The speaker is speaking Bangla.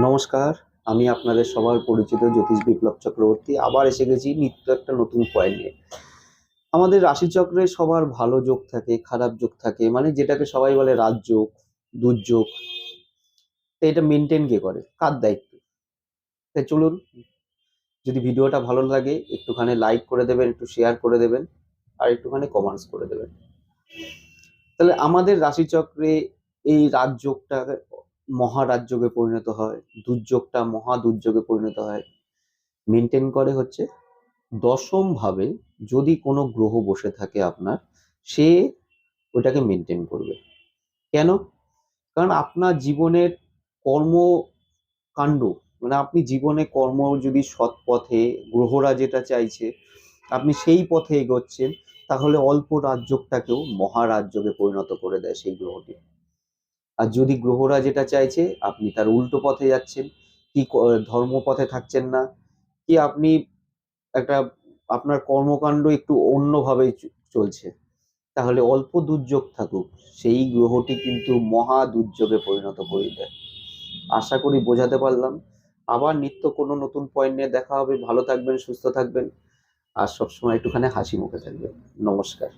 নমস্কার। আমি আপনাদের সবার পরিচিত জ্যোতিষ বিপ্লব চক্রবর্তী। আবার এসে গেছি নিত্য একটা নতুন পয়েন্ট নিয়ে। আমাদের রাশিচক্রে সবার ভালো যোগ থাকে, খারাপ যোগ থাকে, মানে যেটাকে সবাই বলে রাজযোগ, দুর্যোগ। তো এটা মেনটেন কে করে? কার দায়িত্ব? তাই চলুন, যদি ভিডিওটা ভালো লাগে একটুখানি লাইক করে দেবেন, একটু শেয়ার করে দেবেন, আর একটুখানি কমেন্টস করে দেবেন। তাহলে আমাদের রাশিচক্রে এই রাজযোগটা মহারাজযোগে পরিণত হয়, দুর্যোগটা মহা দুর্যোগে পরিণত হয়। মেনটেন করে হচ্ছে দশম ভাবে। যদি কোনো গ্রহ বসে থাকে আপনার, সে ওটাকে মেনটেন করবে। কেন? কারণ আপনার জীবনের কর্মকাণ্ড, মানে আপনি জীবনে কর্ম যদি সৎ পথে, গ্রহরা যেটা চাইছে আপনি সেই পথে এগোচ্ছেন, তাহলে অল্প রাজযোগটাকেও মহারাজযোগে পরিণত করে দেয় সেই গ্রহটি। আর যদি গ্রহরা যেটা চাইছে আপনি তার উল্টো পথে যাচ্ছেন, কি ধর্মপথে থাকছেন না, কি আপনি একটা আপনার কর্মকাণ্ড একটু অন্যভাবে চলছে, তাহলে অল্প দুর্যোগ থাকুক সেই গ্রহটি কিন্তু মহা দুর্যোগে পরিণত করে দেয়। আশা করি বোঝাতে পারলাম। আবার নিত্য কোনো নতুন পয়েন্ট নিয়ে দেখা হবে। ভালো থাকবেন, সুস্থ থাকবেন, আর সবসময় একটুখানি হাসি মুখে থাকবেন। নমস্কার।